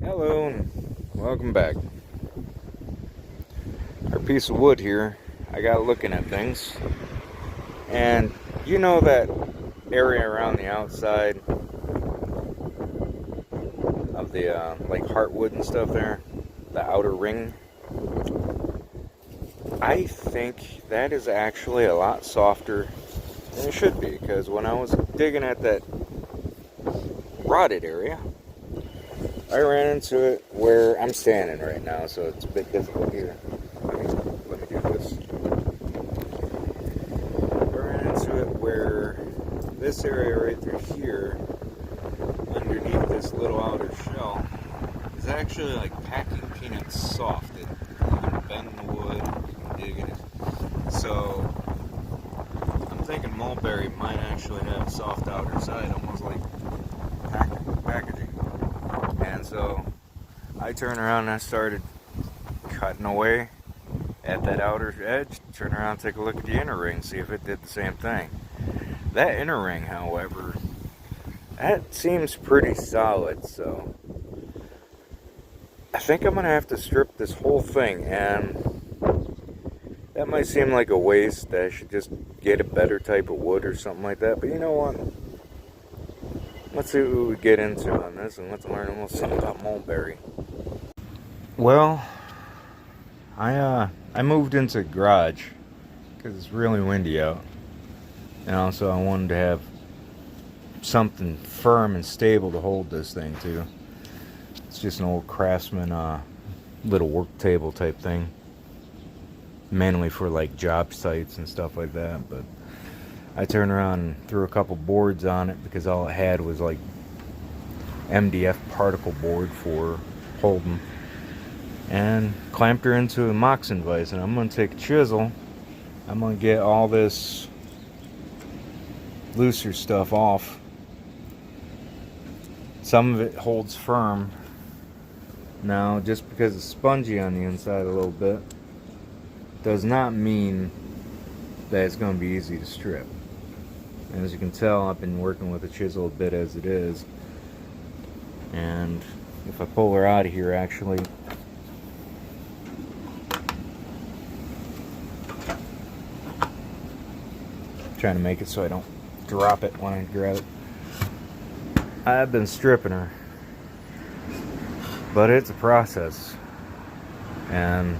Hello and welcome back. Our piece of wood here, I got looking at things, and you know that area around the outside of the like heartwood and stuff there, the outer ring. I think that is actually a lot softer than it should be, because when I was digging at that rotted area, I ran into it where I'm standing right now, so it's a bit difficult here. Let me do this. I ran into it where this area right through here, underneath this little outer shell, is actually like packing peanuts soft. You can bend the wood, you can dig in it. So I'm thinking Mullberry might actually have a soft outer side, almost like packaging. And so I turned around and I started cutting away at that outer edge, turn around and take a look at the inner ring, see if it did the same thing. That inner ring, however, that seems pretty solid, so I think I'm going to have to strip this whole thing, and that might seem like a waste, that I should just get a better type of wood or something like that, but you know what? Let's see what we get into on this, and let's learn a little something about Mullberry. Well, I moved into a garage because it's really windy out, and also I wanted to have something firm and stable to hold this thing to. It's just an old Craftsman little work table type thing, mainly for like job sites and stuff like that, but I turned around and threw a couple boards on it because all it had was like MDF particle board for holding, and clamped her into a moxon vise. And I'm going to take a chisel, I'm going to get all this looser stuff off. Some of it holds firm. Now, just because it's spongy on the inside a little bit does not mean that it's going to be easy to strip. And as you can tell, I've been working with a chisel a bit as it is. And if I pull her out of here, actually, trying to make it so I don't drop it when I grab it. I've been stripping her, but it's a process, and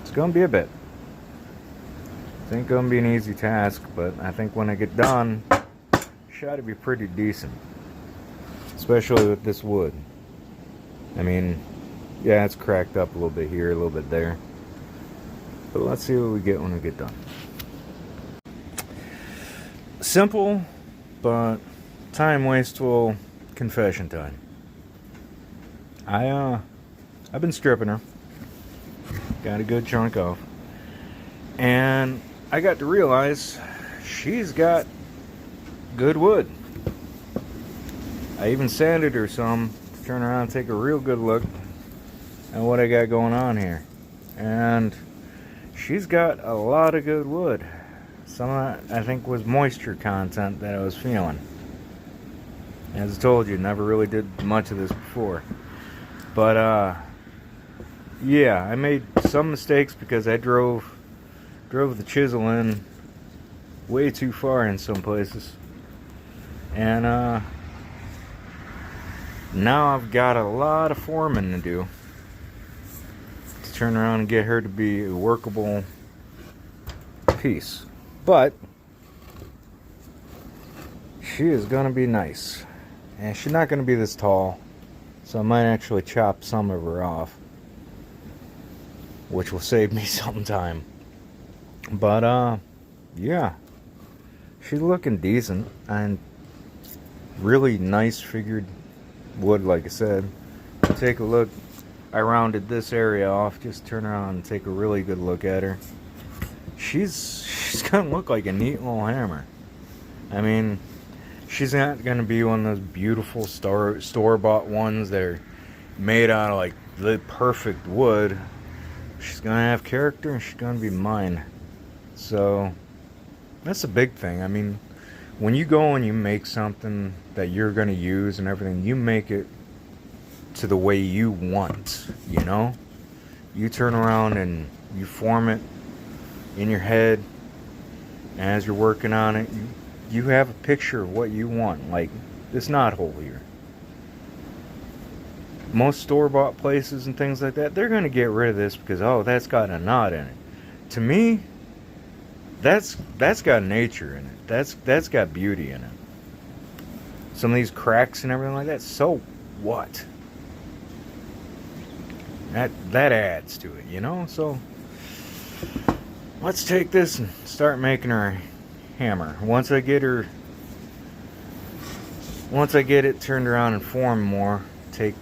it's gonna be a bit. It ain't gonna be an easy task, but I think when I get done, it should be pretty decent, especially with this wood. I mean, yeah, it's cracked up a little bit here, a little bit there, but let's see what we get when we get done. Simple, but time wasteful confession time. I've been stripping her, got a good chunk off, and I got to realize she's got good wood. I even sanded her some to turn around and take a real good look at what I got going on here, and she's got a lot of good wood. Some of that I think was moisture content that I was feeling. As I told you, never really did much of this before. But yeah, I made some mistakes because I drove the chisel in way too far in some places. And now I've got a lot of forming to do to turn around and get her to be a workable piece. But she is going to be nice. And she's not going to be this tall, so I might actually chop some of her off, which will save me some time. But yeah, she's looking decent, and really nice figured wood, like I said. Take a look. I rounded this area off. Just turn around and take a really good look at her. She's gonna look like a neat little hammer. I mean, she's not gonna be one of those beautiful store-bought ones that are made out of like the perfect wood. She's gonna have character, and she's gonna be mine. So that's a big thing. I mean, when you go and you make something that you're gonna use and everything, you make it to the way you want, you know? You turn around and you form it in your head. As you're working on it, you have a picture of what you want. Like, this knothole here. Most store-bought places and things like that, they're going to get rid of this because, oh, that's got a knot in it. To me, that's got nature in it. That's got beauty in it. Some of these cracks and everything like that, so what? That adds to it, you know? So let's take this and start making our hammer. Once I get it turned around and formed more, take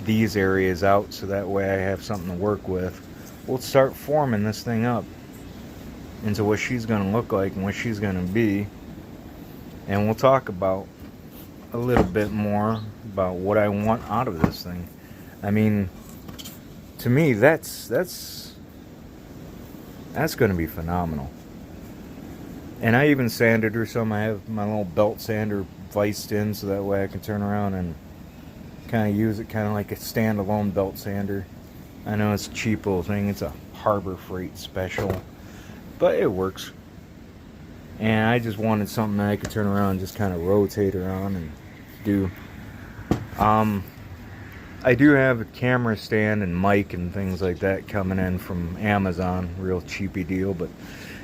these areas out so that way I have something to work with. We'll start forming this thing up into what she's going to look like and what she's going to be. And we'll talk about a little bit more about what I want out of this thing. I mean, to me, that's going to be phenomenal. And I even sanded her some. I have my little belt sander viced in so that way I can turn around and kind of use it kind of like a standalone belt sander. I know it's a cheap little thing. It's a Harbor Freight special, but it works. And I just wanted something that I could turn around and just kind of rotate around and do. I do have a camera stand and mic and things like that coming in from Amazon. Real cheapy deal, but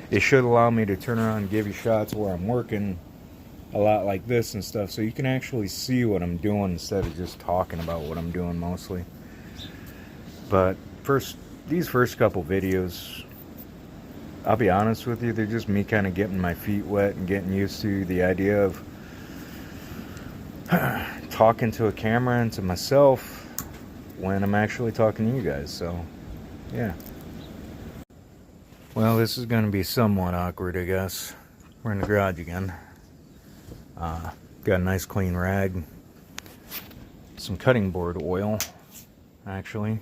it should allow me to turn around and give you shots where I'm working a lot like this and stuff, so you can actually see what I'm doing instead of just talking about what I'm doing mostly. But these first couple videos, I'll be honest with you, they're just me kind of getting my feet wet and getting used to the idea of talking to a camera and to myself when I'm actually talking to you guys. So yeah, well, this is going to be somewhat awkward, I guess. We're in the garage again. Got a nice clean rag, some cutting board oil actually,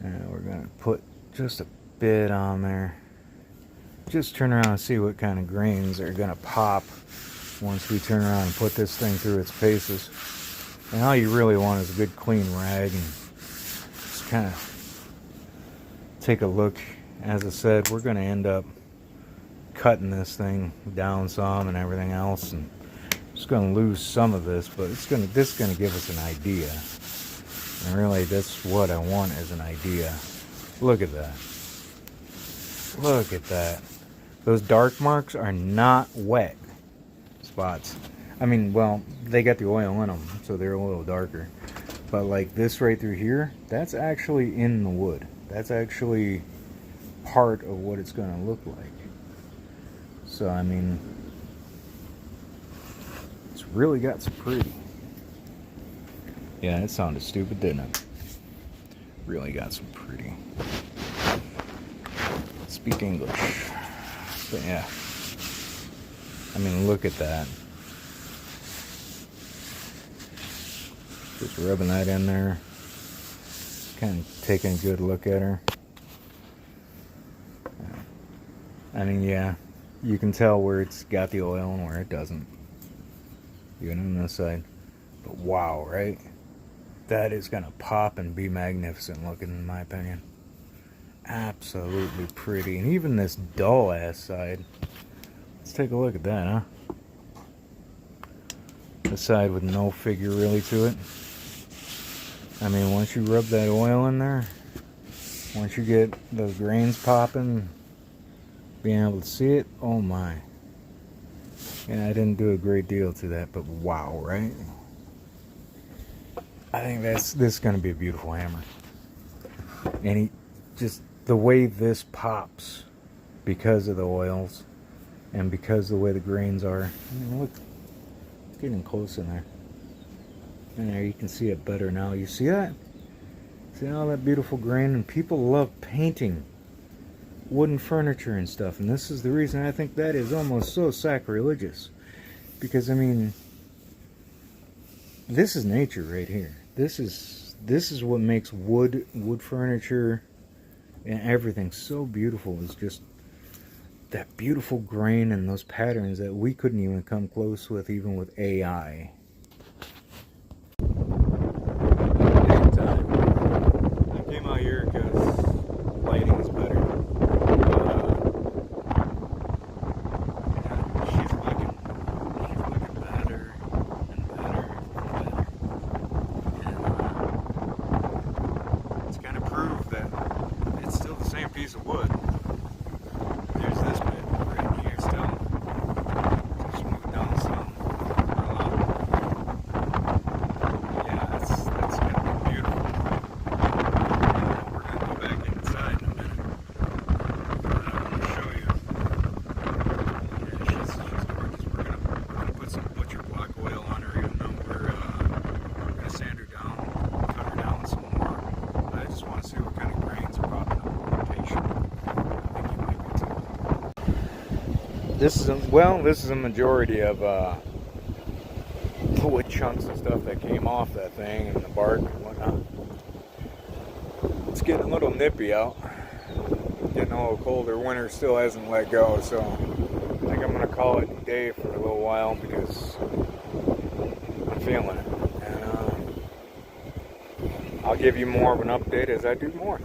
and we're going to put just a bit on there. Just turn around and see what kind of grains are going to pop once we turn around and put this thing through its paces. And all you really want is a good clean rag and just kind of take a look. As I said, we're going to end up cutting this thing down some and everything else, and just going to lose some of this, but this is going to give us an idea. And really, that's what I want, is an idea. Look at that. Look at that. Those dark marks are not wet spots. I mean, well, they got the oil in them, so they're a little darker. But like this right through here, that's actually in the wood. That's actually part of what it's going to look like. So, I mean, it's really got some pretty. Yeah, it sounded stupid, didn't it? Really got some pretty. Speak English. But yeah. I mean, look at that. Just rubbing that in there. Kind of taking a good look at her. I mean, yeah. You can tell where it's got the oil and where it doesn't. Even on this side. But wow, right? That is going to pop and be magnificent looking, in my opinion. Absolutely pretty. And even this dull ass side. Let's take a look at that, huh? The side with no figure really to it. I mean, once you rub that oil in there, once you get those grains popping, being able to see it, oh my. Yeah, I didn't do a great deal to that, but wow, right? I think this is going to be a beautiful hammer. And just the way this pops because of the oils and because of the way the grains are. I mean, look, it's getting close in there. And there, you can see it better now. You see that? See all that beautiful grain? And people love painting wooden furniture and stuff, and this is the reason I think that is almost so sacrilegious. Because I mean, this is nature right here. This is what makes wood furniture and everything so beautiful. Is just that beautiful grain and those patterns that we couldn't even come close with, even with AI. This is a majority of the wood chunks and stuff that came off that thing and the bark and whatnot. It's getting a little nippy out. Getting a little colder. Winter still hasn't let go, so I think I'm gonna call it a day for a little while because I'm feeling it. And I'll give you more of an update as I do more.